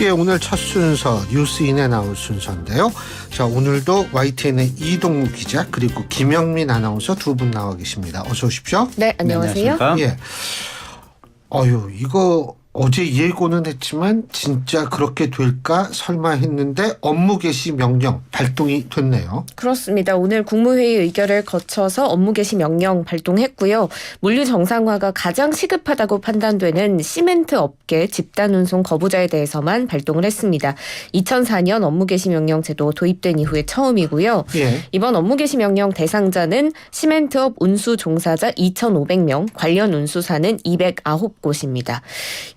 예, 오늘 첫 순서 뉴스인에 나올 순서인데요. 자, 오늘도 YTN의 이동우 기자 그리고 김영민 아나운서 두 분 나와 계십니다. 어서 오십시오. 네, 안녕하세요. 예. 이거 어제 예고는 했지만 진짜 그렇게 될까 설마 했는데 업무 개시 명령 발동이 됐네요. 그렇습니다. 오늘 국무회의 의결을 거쳐서 업무 개시 명령 발동했고요. 물류 정상화가 가장 시급하다고 판단되는 시멘트 업계 집단 운송 거부자에 대해서만 발동을 했습니다. 2004년 업무 개시 명령 제도 도입된 이후에 처음이고요. 예. 이번 업무 개시 명령 대상자는 시멘트업 운수 종사자 2,500명, 관련 운수사는 209곳입니다.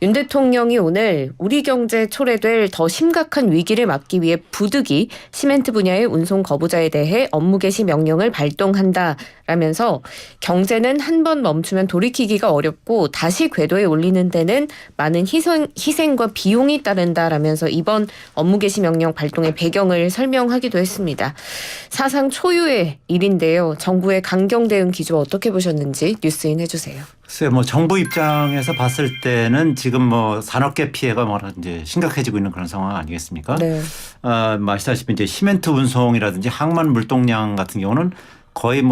윤 대통령이 오늘 우리 경제에 초래될 더 심각한 위기를 막기 위해 부득이 시멘트 분야의 운송 거부자에 대해 업무 개시 명령을 발동한다라면서 경제는 한 번 멈추면 돌이키기가 어렵고 다시 궤도에 올리는 데는 많은 희생과 비용이 따른다라면서 이번 업무 개시 명령 발동의 배경을 설명하기도 했습니다. 사상 초유의 일인데요. 정부의 강경 대응 기조 어떻게 보셨는지 뉴스인 해주세요. 글쎄요, 정부 입장에서 봤을 때는 지금 산업계 피해가 이제 심각해지고 있는 그런 상황 아니겠습니까? 네. 아시다시피 이제 시멘트 운송이라든지 항만 물동량 같은 경우는 거의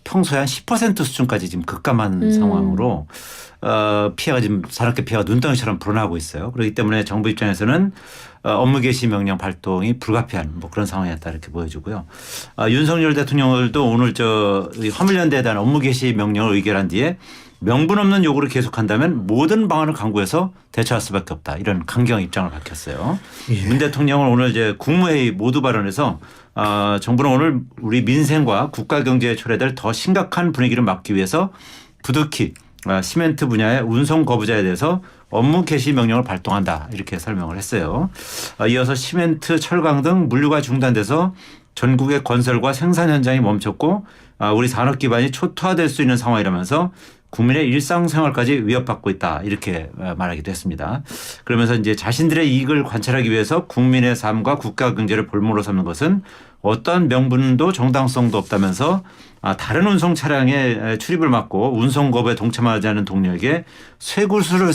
평소에 한 10% 수준까지 지금 급감한 상황으로 피해가 지금 산업계 피해가 눈덩이처럼 불어나고 있어요. 그렇기 때문에 정부 입장에서는 업무 개시 명령 발동이 불가피한 그런 상황이었다 이렇게 보여지고요. 윤석열 대통령도 오늘 화물연대에 대한 업무 개시 명령을 의결한 뒤에 명분 없는 요구를 계속한다면 모든 방안을 강구해서 대처할 수밖에 없다. 이런 강경 입장을 밝혔어요. 예. 문 대통령은 오늘 이제 국무회의 모두 발언에서 정부는 오늘 우리 민생과 국가 경제에 초래될 더 심각한 분위기를 막기 위해서 부득이 시멘트 분야의 운송 거부자에 대해서 업무 개시 명령을 발동한다. 이렇게 설명을 했어요. 이어서 시멘트, 철강 등 물류가 중단돼서 전국의 건설과 생산 현장이 멈췄고 우리 산업 기반이 초토화될 수 있는 상황이라면서 국민의 일상생활까지 위협받고 있다. 이렇게 말하기도 했습니다. 그러면서 이제 자신들의 이익을 관찰하기 위해서 국민의 삶과 국가 경제를 볼모로 삼는 것은 어떠한 명분도 정당성도 없다면서 다른 운송 차량의 출입을 막고 운송 거부에 동참하지 않은 동료에게 쇠구슬을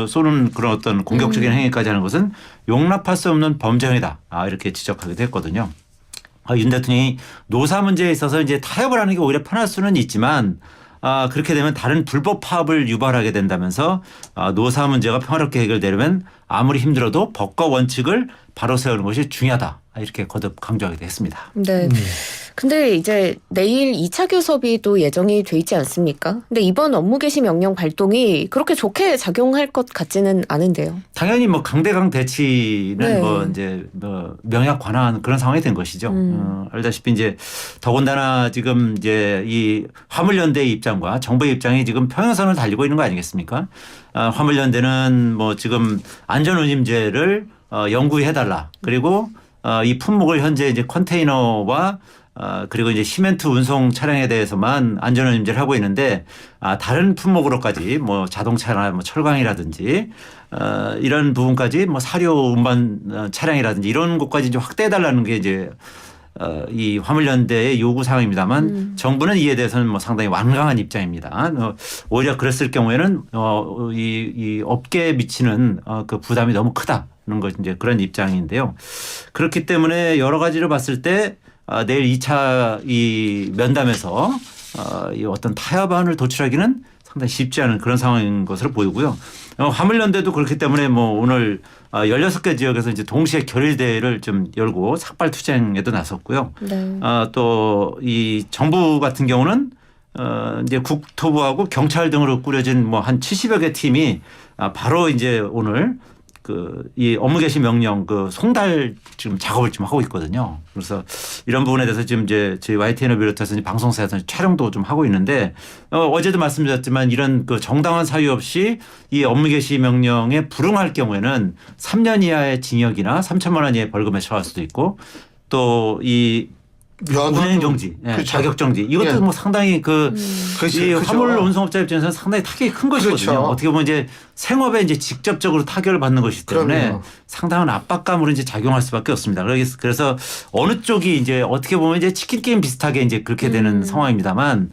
쏘는 그런 어떤 공격적인 행위까지 하는 것은 용납할 수 없는 범죄 행위다. 이렇게 지적하기도 했거든요. 윤 대통령이 노사 문제에 있어서 이제 타협을 하는 게 오히려 편할 수는 있지만 그렇게 되면 다른 불법 파업을 유발하게 된다면서 노사 문제가 평화롭게 해결되려면 아무리 힘들어도 법과 원칙을 바로 세우는 것이 중요하다. 이렇게 거듭 강조하기도 했습니다. 네. 근데 이제 내일 2차 교섭이 또 예정이 돼 있지 않습니까? 근데 이번 업무 개시 명령 발동이 그렇게 좋게 작용할 것 같지는 않은데요. 당연히 강대강 대치는 네. 이제 명약 관한 그런 상황이 된 것이죠. 알다시피 이제 더군다나 지금 이제 이 화물연대의 입장과 정부의 입장이 지금 평행선을 달리고 있는 거 아니겠습니까? 화물연대는 지금 안전운임제를 연구해달라. 그리고 이 품목을 현재 이제 컨테이너와 그리고 이제 시멘트 운송 차량에 대해서만 안전운임제를 하고 있는데 다른 품목으로까지 자동차나 철강이라든지 이런 부분까지 사료 운반 차량이라든지 이런 것까지 이제 확대해달라는 게 이제 이 화물연대의 요구 사항입니다만 정부는 이에 대해서는 상당히 완강한 입장입니다. 오히려 그랬을 경우에는 이 업계에 미치는 그 부담이 너무 크다는 것 이제 그런 입장인데요. 그렇기 때문에 여러 가지를 봤을 때 내일 2차 이 면담에서 이 어떤 타협안을 도출하기는 상당히 쉽지 않은 그런 상황인 것으로 보이고요. 화물연대도 그렇기 때문에 오늘 16개 지역에서 이제 동시에 결의대회를 좀 열고 삭발 투쟁에도 나섰고요. 네. 또 이 정부 같은 경우는 이제 국토부하고 경찰 등으로 꾸려진 한 70여 개 팀이 바로 이제 오늘 이 업무 개시 명령 송달 지금 작업을 좀 하고 있거든요. 그래서 이런 부분에 대해서 지금 이제 저희 YTN을 비롯해서 방송사에서 촬영도 좀 하고 있는데 어제도 말씀드렸지만 이런 정당한 사유 없이 이 업무 개시 명령에 불응할 경우에는 3년 이하의 징역이나 3천만 원 이하의 벌금에 처할 수도 있고 또 이 운행 정지, 그렇죠. 자격 정지 이것도 상당히 이 화물 운송업자 입장에서는 상당히 타격이 큰 것이거든요. 그렇죠. 어떻게 보면 이제 생업에 이제 직접적으로 타격을 받는 것이기 때문에 그럼요. 상당한 압박감으로 이제 작용할 수밖에 없습니다. 그래서 어느 쪽이 이제 어떻게 보면 이제 치킨 게임 비슷하게 이제 그렇게 되는 상황입니다만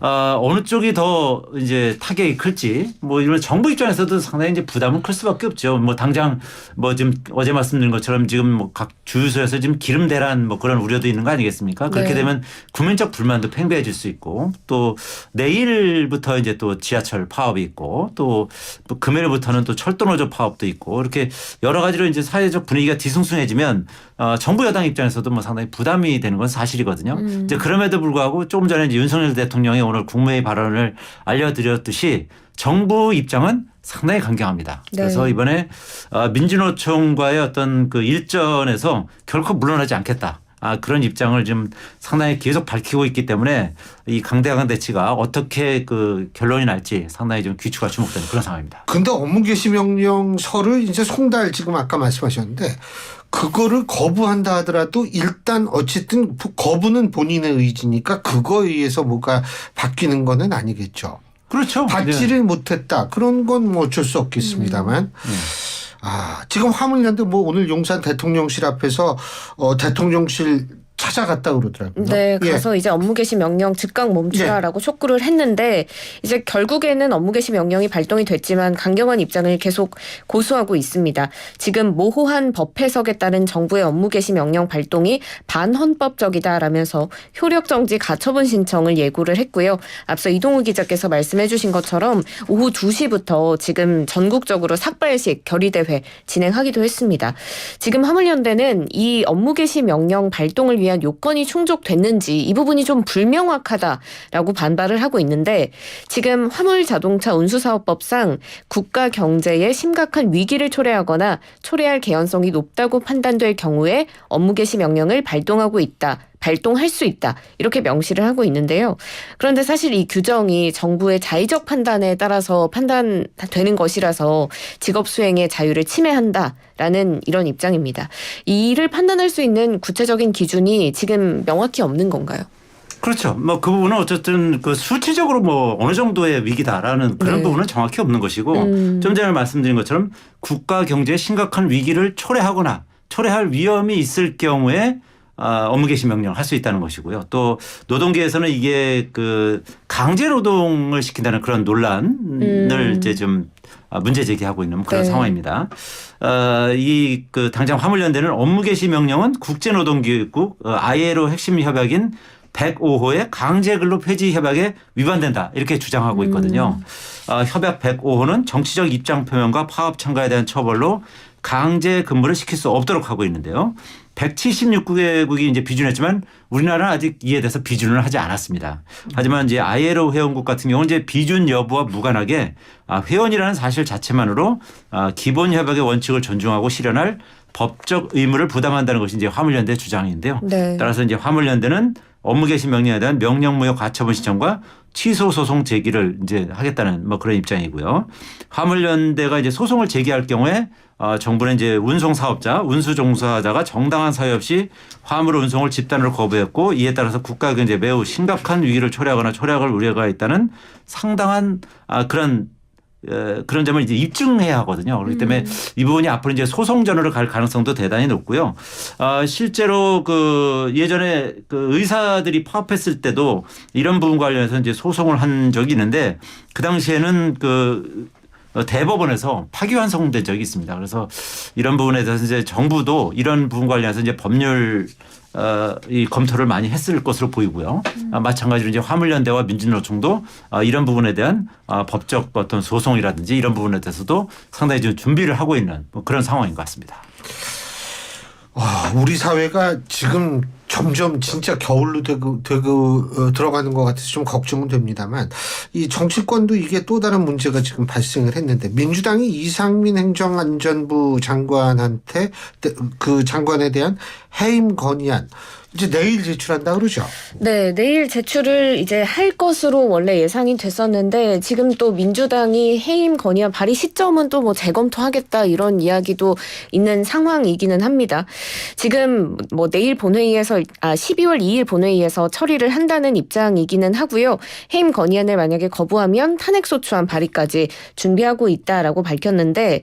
어느 쪽이 더 이제 타격이 클지 뭐 이런 정부 입장에서도 상당히 이제 부담은 클 수밖에 없죠. 뭐 당장 뭐 지금 어제 말씀드린 것처럼 지금 뭐 각 주유소에서 지금 기름 대란 뭐 그런 우려도 있는 거 아니겠습니까? 그렇게 네. 되면 국민적 불만도 팽배해질 수 있고 또 내일부터 이제 또 지하철 파업이 있고 또 금요일부터는 또 철도 노조 파업도 있고 이렇게 여러 가지로 이제 사회적 분위기가 뒤숭숭해지면 정부 여당 입장에서도 뭐 상당히 부담이 되는 건 사실이거든요. 이제 그럼에도 불구하고 조금 전에 이제 윤석열 대통령이 오늘 국무회의 발언을 알려드렸듯이 정부 입장은 상당히 강경합니다. 네. 그래서 이번에 민주노총과의 어떤 그 일전에서 결코 물러나지 않겠다. 그런 입장을 좀 상당히 계속 밝히고 있기 때문에 이 강대강 대치가 어떻게 그 결론이 날지 상당히 좀 귀추가 주목되는 그런 상황입니다. 근데 업무 개시 명령서를 이제 송달 지금 아까 말씀하셨는데 그거를 거부한다 하더라도 일단 어쨌든 거부는 본인의 의지니까 그거에 의해서 뭐가 바뀌는 거는 아니겠죠. 그렇죠. 받지를 못했다. 그런 건 뭐 어쩔 수 없겠습니다만. 지금 화물연대 뭐 오늘 용산 대통령실 앞에서 대통령실 찾아갔다 그러더라고요. 네, 가서 이제 업무 개시 명령 즉각 멈추라라고 촉구를 했는데 이제 결국에는 업무 개시 명령이 발동이 됐지만 강경한 입장을 계속 고수하고 있습니다. 지금 모호한 법 해석에 따른 정부의 업무 개시 명령 발동이 반헌법적이다라면서 효력 정지 가처분 신청을 예고를 했고요. 앞서 이동우 기자께서 말씀해 주신 것처럼 오후 2시부터 지금 전국적으로 삭발식 결의대회 진행하기도 했습니다. 지금 화물연대는 이 업무 개시 명령 발동을 위한 요건이 충족됐는지 이 부분이 좀 불명확하다라고 반발을 하고 있는데 지금 화물자동차 운수사업법상 국가 경제에 심각한 위기를 초래하거나 초래할 개연성이 높다고 판단될 경우에 업무 개시 명령을 발동할 수 있다. 이렇게 명시를 하고 있는데요. 그런데 사실 이 규정이 정부의 자의적 판단에 따라서 판단되는 것이라서 직업 수행의 자유를 침해한다라는 이런 입장입니다. 이를 판단할 수 있는 구체적인 기준이 지금 명확히 없는 건가요? 그렇죠. 뭐 그 부분은 어쨌든 그 수치적으로 뭐 어느 정도의 위기다라는 그런 네. 부분은 정확히 없는 것이고 좀 전에 말씀드린 것처럼 국가 경제에 심각한 위기를 초래할 위험이 있을 경우에 업무 개시 명령을 할 수 있다는 것이고요. 또 노동계에서는 이게 그 강제 노동을 시킨다는 그런 논란을 이제 좀 문제 제기하고 있는 그런 네. 상황입니다. 이 그 당장 화물연대는 업무 개시 명령은 국제노동기구 ILO 핵심 협약인 105호의 강제근로 폐지 협약에 위반된다 이렇게 주장하고 있거든요. 협약 105호는 정치적 입장 표명과 파업 참가에 대한 처벌로 강제 근무를 시킬 수 없도록 하고 있는데요. 176개국이 이제 비준했지만 우리나라는 아직 이에 대해서 비준을 하지 않았습니다. 하지만 이제 ILO 회원국 같은 경우는 이제 비준 여부와 무관하게 회원이라는 사실 자체만으로 기본 협약의 원칙을 존중하고 실현할 법적 의무를 부담한다는 것이 이제 화물연대 주장인데요. 네. 따라서 이제 화물연대는 업무 개시 명령에 대한 명령무효 가처분 신청과 취소 소송 제기를 이제 하겠다는 뭐 그런 입장이고요. 화물연대가 이제 소송을 제기할 경우에 정부는 이제 운송 사업자, 운수 종사자가 정당한 사유 없이 화물 운송을 집단으로 거부했고 이에 따라서 국가 경제에 매우 심각한 위기를 초래하거나 초래할 우려가 있다는 상당한 그런 점을 이제 입증해야 하거든요. 그렇기 때문에 이 부분이 앞으로 이제 소송전으로 갈 가능성도 대단히 높고요. 실제로 그 예전에 그 의사들이 파업했을 때도 이런 부분 관련해서 이제 소송을 한 적이 있는데 그 당시에는 그 대법원에서 파기환송된 적이 있습니다. 그래서 이런 부분에 대해서 이제 정부도 이런 부분 관련해서 이제 법률 이 검토를 많이 했을 것으로 보이고요. 마찬가지로 이제 화물연대와 민주노총도 이런 부분에 대한 법적 어떤 소송이라든지 이런 부분에 대해서도 상당히 좀 준비를 하고 있는 뭐 그런 상황인 것 같습니다. 우리 사회가 지금 점점 진짜 겨울로 되고 들어가는 것 같아서 좀 걱정은 됩니다만 이 정치권도 이게 또 다른 문제가 지금 발생을 했는데 민주당이 이상민 행정안전부 장관한테 그 장관에 대한 해임 건의안 이제 내일 제출한다 그러죠. 네, 내일 제출을 이제 할 것으로 원래 예상이 됐었는데 지금 또 민주당이 해임 건의안 발의 시점은 또 뭐 재검토하겠다 이런 이야기도 있는 상황이기는 합니다. 지금 뭐 내일 본회의에서 12월 2일 본회의에서 처리를 한다는 입장이기는 하고요. 해임 건의안을 만약에 거부하면 탄핵소추안 발의까지 준비하고 있다라고 밝혔는데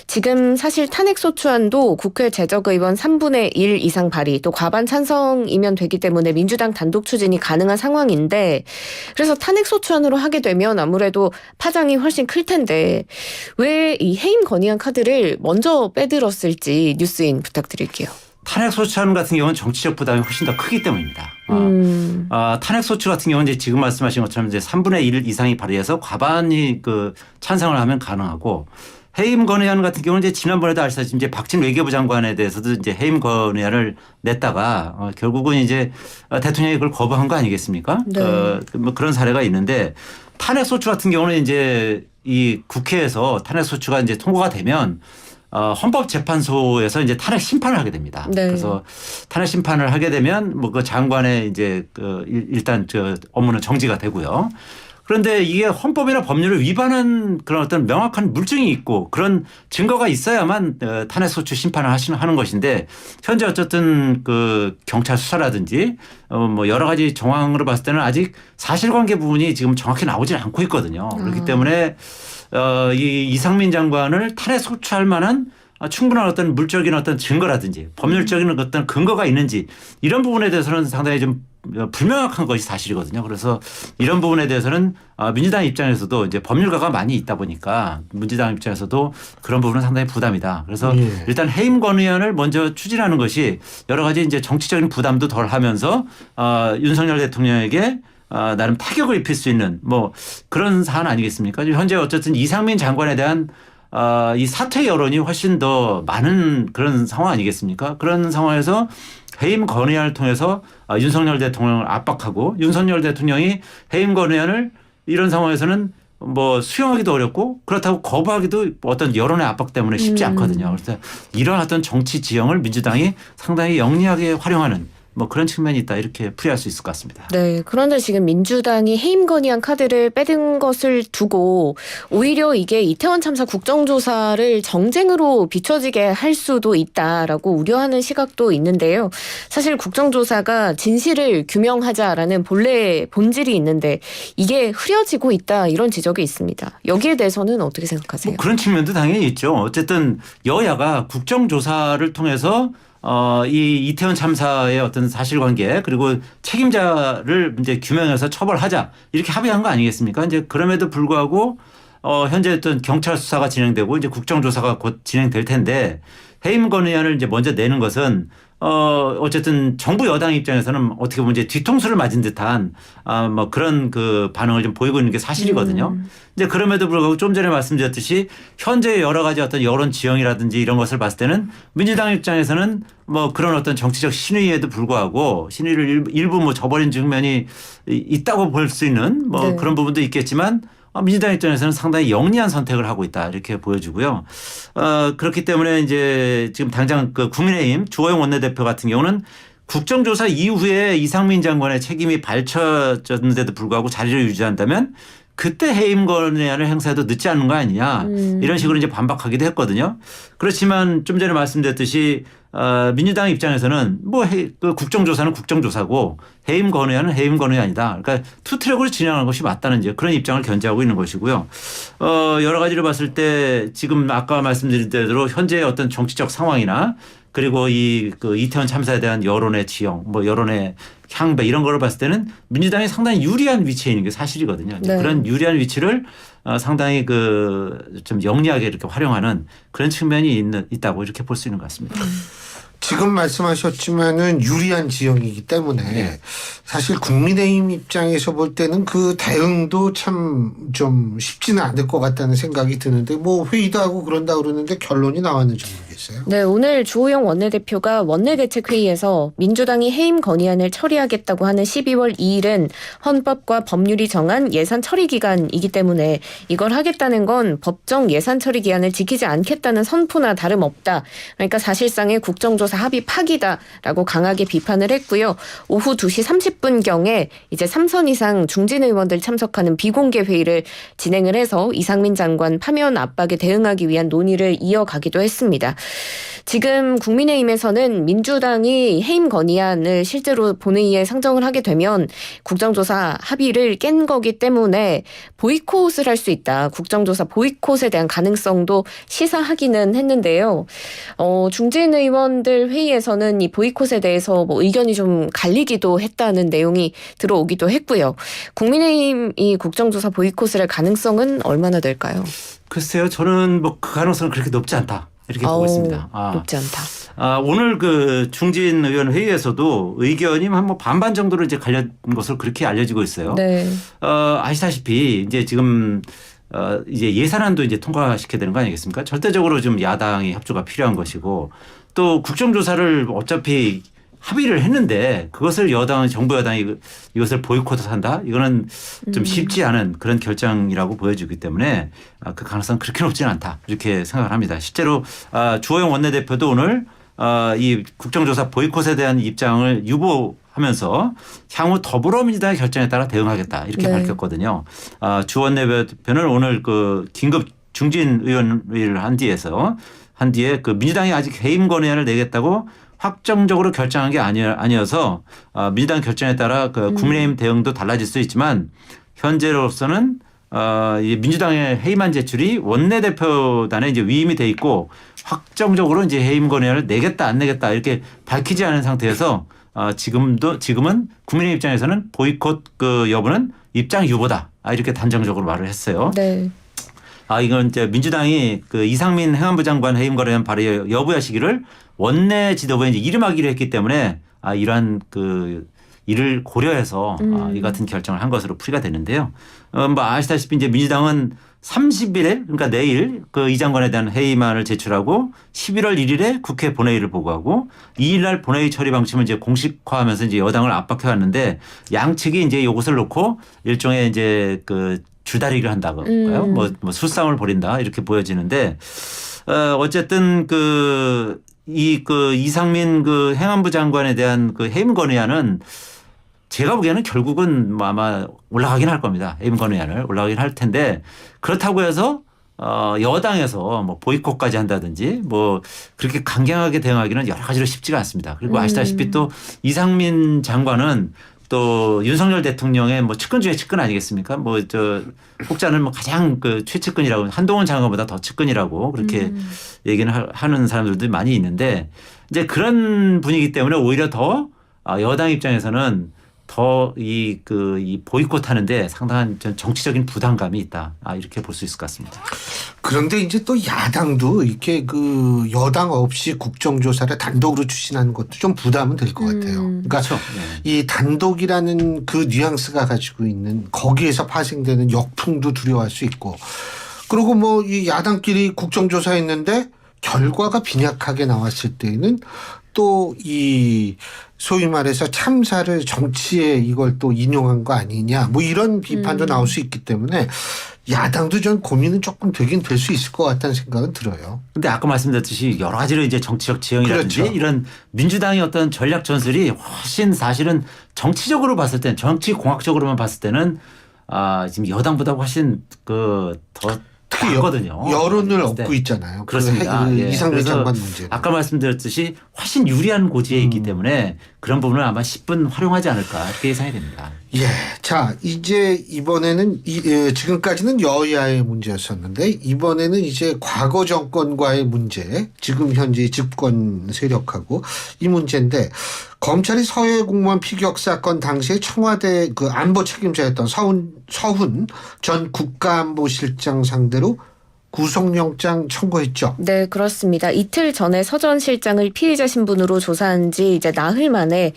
지금 사실 탄핵소추안도 국회 재적의원 3분의 1 이상 발의 또 과반 찬성이면 되기 때문에 민주당 단독 추진이 가능한 상황인데 그래서 탄핵소추안으로 하게 되면 아무래도 파장이 훨씬 클 텐데 왜 이 해임 건의안 카드를 먼저 빼들었을지 뉴스인 부탁드릴게요. 탄핵소추안 같은 경우는 정치적 부담이 훨씬 더 크기 때문입니다. 탄핵소추 같은 경우는 이제 지금 말씀하신 것처럼 이제 3분의 1 이상이 발의해서 과반이 그 찬성을 하면 가능하고 해임 건의안 같은 경우는 이제 지난번에도 아시다시피 이제 박진 외교부 장관에 대해서도 이제 해임 건의안을 냈다가 결국은 이제 대통령이 그걸 거부한 거 아니겠습니까? 네. 뭐 그런 사례가 있는데 탄핵소추 같은 경우는 이제 이 국회에서 탄핵소추가 이제 통과가 되면 헌법재판소에서 이제 탄핵 심판을 하게 됩니다. 네. 그래서 탄핵 심판을 하게 되면 뭐 그 장관의 이제 일단 업무는 정지가 되고요. 그런데 이게 헌법이나 법률을 위반한 그런 어떤 명확한 물증이 있고 그런 증거가 있어야만 탄핵소추 심판을 하는 것인데 현재 어쨌든 그 경찰 수사라든지 뭐 여러 가지 정황으로 봤을 때는 아직 사실관계 부분이 지금 정확히 나오질 않고 있거든요. 그렇기 때문에 이 이상민 장관을 탄핵소추할 만한 충분한 어떤 물적인 어떤 증거라든지 법률적인 어떤 근거가 있는지 이런 부분에 대해서는 상당히 좀 불명확한 것이 사실이거든요. 그래서 이런 부분에 대해서는 민주당 입장에서도 이제 법률가가 많이 있다 보니까 민주당 입장에서도 그런 부분은 상당히 부담이다. 그래서 일단 해임 건의안을 먼저 추진하는 것이 여러 가지 이제 정치적인 부담도 덜 하면서 윤석열 대통령에게 나름 타격을 입힐 수 있는 뭐 그런 사안 아니겠습니까? 현재 어쨌든 이상민 장관에 대한 이 사퇴 여론이 훨씬 더 많은 그런 상황 아니겠습니까? 그런 상황에서 해임 건의안을 통해서 윤석열 대통령을 압박하고 윤석열 대통령이 해임 건의안을 이런 상황에서는 뭐 수용하기도 어렵고 그렇다고 거부하기도 어떤 여론의 압박 때문에 쉽지 않거든요. 그래서 이런 어떤 정치 지형을 민주당이 상당히 영리하게 활용하는 뭐 그런 측면이 있다 이렇게 풀이할 수 있을 것 같습니다. 네, 그런데 지금 민주당이 해임 건의안 카드를 빼든 것을 두고 오히려 이게 이태원 참사 국정조사를 정쟁으로 비춰지게 할 수도 있다라고 우려하는 시각도 있는데요. 사실 국정조사가 진실을 규명하자라는 본래 본질이 있는데 이게 흐려지고 있다 이런 지적이 있습니다. 여기에 대해서는 어떻게 생각하세요? 뭐 그런 측면도 당연히 있죠. 어쨌든 여야가 국정조사를 통해서 이 이태원 참사의 어떤 사실관계 그리고 책임자를 이제 규명해서 처벌하자 이렇게 합의한 거 아니겠습니까? 이제 그럼에도 불구하고 현재 어떤 경찰 수사가 진행되고 이제 국정조사가 곧 진행될 텐데 해임 건의안을 이제 먼저 내는 것은 어쨌든 정부 여당 입장에서는 어떻게 보면 이제 뒤통수를 맞은 듯한 뭐 그런 그 반응을 좀 보이고 있는 게 사실이거든요. 이제 그럼에도 불구하고 좀 전에 말씀드렸듯이 현재 여러 가지 어떤 여론 지형이라든지 이런 것을 봤을 때는 민주당 입장에서는 뭐 그런 어떤 정치적 신의에도 불구하고 신의를 일부 뭐 저버린 측면이 있다고 볼 수 있는 뭐 네. 그런 부분도 있겠지만 민주당 입장에서는 상당히 영리한 선택을 하고 있다 이렇게 보여지고요. 그렇기 때문에 이제 지금 당장 그 국민의힘 주호영 원내대표 같은 경우는 국정조사 이후에 이상민 장관의 책임이 밝혀졌는데도 불구하고 자리를 유지한다면 그때 해임 건의안을 행사해도 늦지 않은 거 아니냐 이런 식으로 이제 반박하기도 했거든요. 그렇지만 좀 전에 말씀드렸듯이 민주당 입장에서는 뭐 그 국정조사는 국정조사고 해임 건의안은 해임 건의안이다. 그러니까 투 트랙으로 진행하는 것이 맞다는 이제 그런 입장을 견지하고 있는 것이고요. 여러 가지를 봤을 때 지금 아까 말씀드린 대로 현재의 어떤 정치적 상황이나 그리고 이 그 이태원 참사에 대한 여론의 지형, 뭐 여론의 향배 이런 거를 봤을 때는 민주당이 상당히 유리한 위치에 있는 게 사실이거든요. 네. 그런 유리한 위치를 상당히 그 좀 영리하게 이렇게 활용하는 그런 측면이 있다고 이렇게 볼 수 있는 것 같습니다. 지금 말씀하셨지만은 유리한 지형이기 때문에 사실 국민의힘 입장에서 볼 때는 그 대응도 참 좀 쉽지는 않을 것 같다는 생각이 드는데 뭐 회의도 하고 그런다 그러는데 결론이 나왔는지 모르겠어요. 네, 오늘 주호영 원내대표가 원내대책회의에서 민주당이 해임 건의안을 처리하겠다고 하는 12월 2일은 헌법과 법률이 정한 예산 처리 기간이기 때문에 이걸 하겠다는 건 법정 예산 처리 기한을 지키지 않겠다는 선포나 다름없다. 그러니까 사실상의 국정조사 합의 파기다라고 강하게 비판을 했고요. 오후 2시 30분경에 이제 3선 이상 중진 의원들 참석하는 비공개 회의를 진행을 해서 이상민 장관 파면 압박에 대응하기 위한 논의를 이어가기도 했습니다. 지금 국민의힘에서는 민주당이 해임 건의안을 실제로 본회의에 상정을 하게 되면 국정조사 합의를 깬 거기 때문에 보이콧을 할 수 있다. 국정조사 보이콧에 대한 가능성도 시사하기는 했는데요. 중진 의원들 회의에서는 이 보이콧에 대해서 뭐 의견이 좀 갈리기도 했다는 내용이 들어오기도 했고요. 국민의힘 이 국정조사 보이콧을 할 가능성은 얼마나 될까요? 글쎄요, 저는 뭐 그 가능성은 그렇게 높지 않다. 이렇게 보고 있습니다. 높지 않다. 오늘 그 중진 의원 회의에서도 의견이 한 뭐 반반 정도로 이제 갈린 것으로 그렇게 알려지고 있어요. 네. 아시다시피 이제 지금 이제 예산안도 이제 통과시켜야 되는 거 아니겠습니까? 절대적으로 좀 야당의 협조가 필요한 것이고 또 국정조사를 어차피 합의를 했는데 그것을 정부 여당이 이것을 보이콧한다? 이거는 좀 쉽지 않은 그런 결정이라고 보여지기 때문에 그 가능성은 그렇게 높지는 않다. 이렇게 생각을 합니다. 실제로 주호영 원내대표도 오늘 이 국정조사 보이콧에 대한 입장을 유보하면서 향후 더불어민주당의 결정에 따라 대응하겠다. 이렇게 네. 밝혔거든요. 주 원내대표는 오늘 그 긴급 중진 의원회의를 한 뒤에 그 민주당이 아직 해임 건의안을 내겠다고 확정적으로 결정한 게 아니어서 민주당 결정에 따라 그 국민의힘 대응도 달라질 수 있지만 현재로서는 이 민주당의 해임안 제출이 원내대표단에 이제 위임이 돼 있고 확정적으로 이제 해임 건의안을 내겠다 안 내겠다 이렇게 밝히지 않은 상태에서 지금은 국민의 입장에서는 보이콧 그 여부는 입장 유보다 이렇게 단정적으로 말을 했어요. 네. 이건 이제 민주당이 그 이상민 행안부 장관 해임 건의안 발의 여부의 시기를 원내 지도부에 이제 이름하기로 했기 때문에 이러한 그 이를 고려해서 이 같은 결정을 한 것으로 풀이가 되는데요. 뭐 아시다시피 이제 민주당은 30일에 그러니까 내일 그 이 장관에 대한 해임안을 제출하고 11월 1일에 국회 본회의를 보고하고 2일 날 본회의 처리 방침을 이제 공식화하면서 이제 여당을 압박해 왔는데 양측이 이제 이것을 놓고 일종의 이제 그 줄다리기를 한다고 할까요? 뭐 수싸움을 벌인다 이렇게 보여지는데 어쨌든 이상민 그 행안부 장관에 대한 그 해임 건의안은 제가 보기에는 결국은 뭐 아마 올라가긴 할 겁니다. 해임 건의안을 올라가긴 할 텐데 그렇다고 해서 여당에서 뭐 보이콧까지 한다든지 뭐 그렇게 강경하게 대응하기는 여러 가지로 쉽지가 않습니다. 그리고 아시다시피 또 이상민 장관은 또 윤석열 대통령의 뭐 측근 중에 측근 아니겠습니까? 뭐 혹자는 뭐 가장 그 최측근이라고 한동훈 장관보다 더 측근이라고 그렇게 얘기는 하는 사람들도 많이 있는데 이제 그런 분위기 때문에 오히려 더 여당 입장에서는 더 이 보이콧 하는데 상당한 정치적인 부담감이 있다. 이렇게 볼 수 있을 것 같습니다. 그런데 이제 또 야당도 이렇게 그 여당 없이 국정조사를 단독으로 추진하는 것도 좀 부담은 될 것 같아요. 그러니까 그렇죠. 네. 이 단독이라는 그 뉘앙스가 가지고 있는 거기에서 파생되는 역풍도 두려워할 수 있고 그리고 뭐 이 야당끼리 국정조사했는데 결과가 빈약하게 나왔을 때는 또 이 소위 말해서 참사를 정치에 이걸 또 인용한 거 아니냐 뭐 이런 비판도 나올 수 있기 때문에 야당도 좀 고민은 조금 되긴 될 수 있을 것 같다는 생각은 들어요. 근데 아까 말씀드렸듯이 여러 가지로 이제 정치적 지형이라든지 그렇죠. 이런 민주당의 어떤 전략 전술이 훨씬 사실은 정치적으로 봤을 때는 정치 공학적으로만 봤을 때는 지금 여당보다 훨씬 더 특히 낫거든요. 여론을 얻고 있잖아요. 그렇습니다. 예. 이상민 그래서 장관 문제. 아까 말씀드렸듯이 훨씬 유리한 고지에 있기 때문에 그런 부분을 아마 10분 활용하지 않을까 이렇게 예상이 됩니다. 예. 자, 이제 이번에는 지금까지는 여야의 문제였었는데 이번에는 이제 과거 정권과의 문제, 지금 현재 집권 세력하고 이 문제인데 검찰이 서해 공무원 피격 사건 당시에 청와대 그 안보 책임자였던 서훈 전 국가안보실장 상대로 구속영장 청구했죠. 네, 그렇습니다. 이틀 전에 서 전 실장을 피의자 신분으로 조사한 지 이제 나흘 만에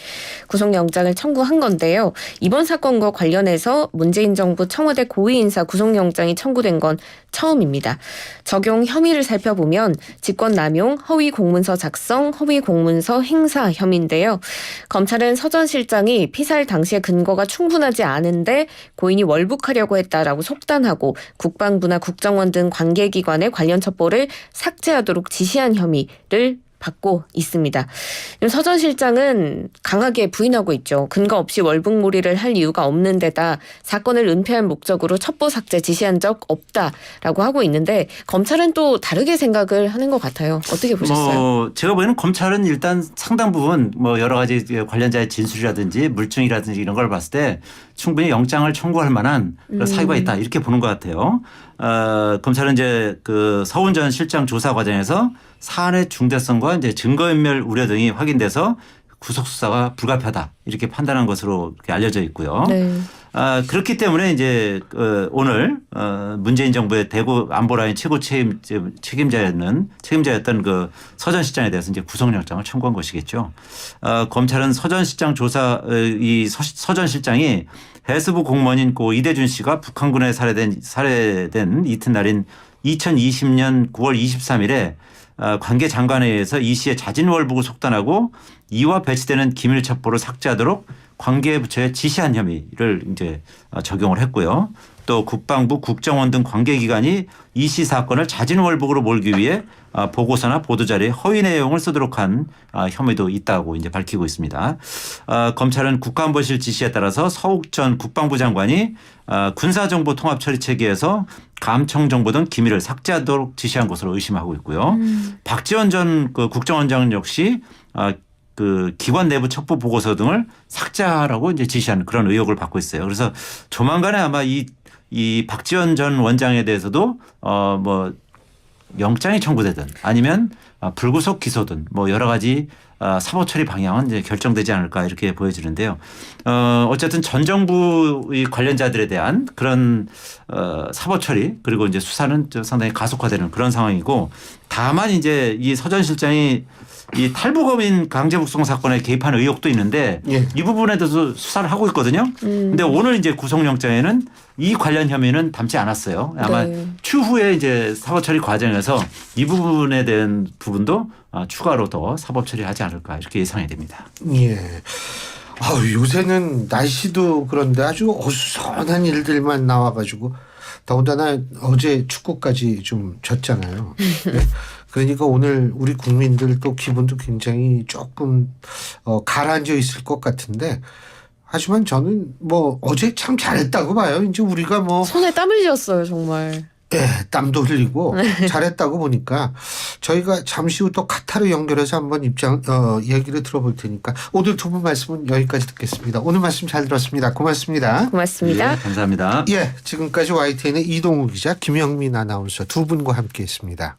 구속영장을 청구한 건데요. 이번 사건과 관련해서 문재인 정부 청와대 고위인사 구속영장이 청구된 건 처음입니다. 적용 혐의를 살펴보면 직권남용, 허위 공문서 작성, 허위 공문서 행사 혐의인데요. 검찰은 서 전 실장이 피살 당시에 근거가 충분하지 않은데 고인이 월북하려고 했다라고 속단하고 국방부나 국정원 등 관계기관의 관련 첩보를 삭제하도록 지시한 혐의를 받고 있습니다. 서 전 실장은 강하게 부인하고 있죠. 근거 없이 월북몰이를 할 이유가 없는 데다 사건을 은폐할 목적으로 첩보 삭제 지시한 적 없다라고 하고 있는데 검찰은 또 다르게 생각을 하는 것 같아요. 어떻게 보셨어요? 제가 보기에는 검찰은 일단 상당 부분 뭐 여러 가지 관련자의 진술이라든지 물증이라든지 이런 걸 봤을 때 충분히 영장을 청구할 만한 사유가 있다 이렇게 보는 것 같아요. 검찰은 이제 그 서훈 전 실장 조사 과정에서 사안의 중대성과 이제 증거인멸 우려 등이 확인돼서 구속 수사가 불가피하다 이렇게 판단한 것으로 이렇게 알려져 있고요. 네. 그렇기 때문에 이제 오늘 문재인 정부의 대구 안보라인 최고 책임자였던 그 서 전 실장에 대해서 이제 구속영장을 청구한 것이겠죠. 검찰은 서 전 실장 조사 이 서 전 실장이 해수부 공무원인 고 이대준 씨가 북한군에 살해된 이튿날인 2020년 9월 23일에 관계 장관에 의해서 이 씨의 자진 월북을 속단하고 이와 배치되는 기밀 첩보를 삭제하도록 관계 부처에 지시한 혐의를 이제 적용을 했고요. 또 국방부, 국정원 등 관계기관이 이 씨 사건을 자진 월북으로 몰기 위해 보고서나 보도자료에 허위 내용을 쓰도록 한 혐의도 있다고 이제 밝히고 있습니다. 검찰은 국가안보실 지시에 따라서 서욱 전 국방부 장관이 군사정보통합처리체계에서 감청정보 등 기밀을 삭제하도록 지시한 것으로 의심하고 있고요. 박지원 전 그 국정원장 역시 그 기관 내부 첩보 보고서 등을 삭제하라고 이제 지시하는 그런 의혹을 받고 있어요. 그래서 조만간에 아마 이 박지원 전 원장에 대해서도 뭐 영장이 청구되든 아니면 불구속 기소든 뭐 여러 가지 사법 처리 방향은 이제 결정되지 않을까 이렇게 보여지는데요. 어쨌든 전 정부의 관련자들에 대한 그런 사법 처리 그리고 이제 수사는 상당히 가속화되는 그런 상황이고 다만 이제 이 서 전 실장이 이 탈북어민 강제북송 사건에 개입한 의혹도 있는데 예. 이 부분에 대해서 수사를 하고 있거든요. 근데 오늘 이제 구속영장에는 이 관련 혐의는 담지 않았어요. 아마 네. 추후에 이제 사법 처리 과정에서 이 부분에 대한 부분도 추가로 더 사법 처리하지 않을까 이렇게 예상이 됩니다. 예. 요새는 날씨도 그런데 아주 어수선한 일들만 나와가지고 더군다나 어제 축구까지 좀 졌잖아요. 네. 그러니까 오늘 우리 국민들 또 기분도 굉장히 조금 가라앉아 있을 것 같은데 하지만 저는 뭐 어제 참 잘했다고 봐요. 이제 우리가 뭐 손에 땀을 쥐었어요, 정말. 예, 땀도 흘리고 잘했다고 보니까 저희가 잠시 후 또 카타르 연결해서 한번 얘기를 들어볼 테니까 오늘 두 분 말씀은 여기까지 듣겠습니다. 오늘 말씀 잘 들었습니다. 고맙습니다. 고맙습니다. 예, 감사합니다. 예, 지금까지 YTN의 이동우 기자, 김영민 아나운서 두 분과 함께했습니다.